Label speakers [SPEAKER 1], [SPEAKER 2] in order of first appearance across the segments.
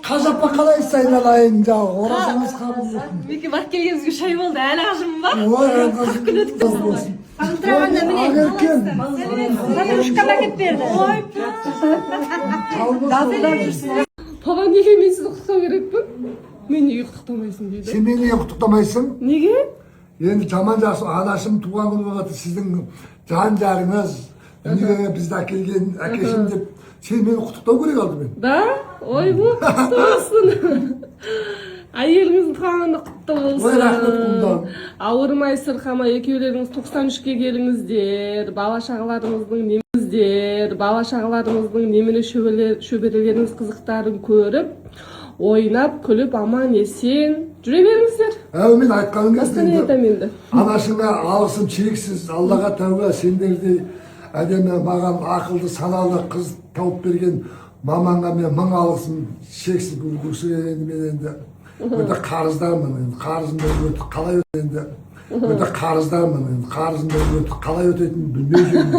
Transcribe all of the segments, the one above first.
[SPEAKER 1] Қажапқа қалайсыз айналайын жау, оразыңыз қабыл болсын.
[SPEAKER 2] Меке бақ келгеніңізге шай болды, әлі ажым бар.
[SPEAKER 1] Ой, күн өтіп болсын.
[SPEAKER 2] Бағындырағанда міне. Сәлемушкама кеп берді. Папа неге мен сізді құттықтау керекпін? Мен неге құттықтамайсың дейді.
[SPEAKER 1] Сен мені неге құттықтамайсың?
[SPEAKER 2] Неге?
[SPEAKER 1] Енді жаман жақсы анашым туған күні болады, сіздің жан жарыңыз, дүниеге бізді әкелген әкешім деп, сен мені құттықтау керек алдымен.
[SPEAKER 2] Да? Ой, бұл құтты болсын. Әйеліңіздің туғаны құтты болсын.
[SPEAKER 1] Ой, рахмет құлдан.
[SPEAKER 2] Ауырмай сырқамай екеулеріңіз 93-ке келіңіздер. Бала шағаларыңыздың немере шөберелеріңіз қызықтарын көріп, ойнап, күліп, аман есен жүре беріңіздер.
[SPEAKER 1] Мен айтқаным
[SPEAKER 2] кезде
[SPEAKER 1] анашыңа алғысым шексіз, Аллаға тәуба, сендердей әдемі маған ақылды саналы қыз тауып берген маманға мен мың алғысым шексіз. Бұл кісіге енді мен енді өте қарыздармын. Қарызымды өте қалай өтеді, өте қарыздармын. Қарызымды өте қалай өтетінін білмей жүрмін.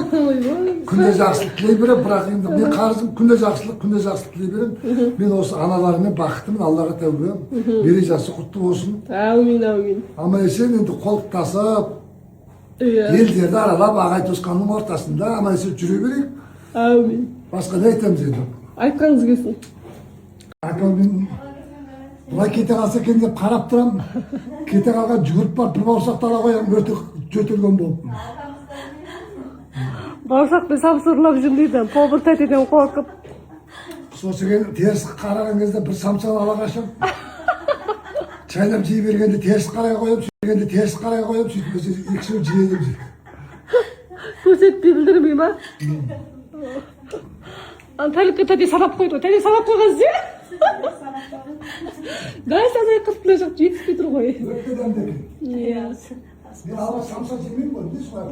[SPEAKER 1] Күнде жақсылық тілей берем, бірақ енді мен қарызым күнде жақсылық тілей берем. Мен осы аналарымен бақыттымын, Аллаға тәуба. Берекесі құтты болсын.
[SPEAKER 2] Әумин, әумин.
[SPEAKER 1] Аман есен енді қолықтасып, елдерді аралап, ағай туысқанның ортасында аман есен жүре берейік.
[SPEAKER 2] Әумин.
[SPEAKER 1] Басқа не айтамыз енді?
[SPEAKER 2] Айтқаныңыз келсін.
[SPEAKER 1] Мен бұлай кете қалса екен деп қарап тұрам. Кете қалған жүгіріп барып бір бауырсақты ала қоямын, өте жөтелген болып.
[SPEAKER 2] Бауырсақпен самсырлап жүр дейді, повар тәтеден қорқып.
[SPEAKER 1] Сосын теріс қараған кезде бір самсан ала қашам. Чайнап жей бергенде теріс қарай қоямын, сөйтіп екісін жей едім.
[SPEAKER 2] Көрсетпей білдірмей ма? Тәлікке тәте сабап қойды, тәте сабап қойған зе? Дай сазай қыртылы жоқ, жетіспей тұр ғой.
[SPEAKER 1] Өтті дәмді екен. Мен ала самсан жемеймін ғой, не солай?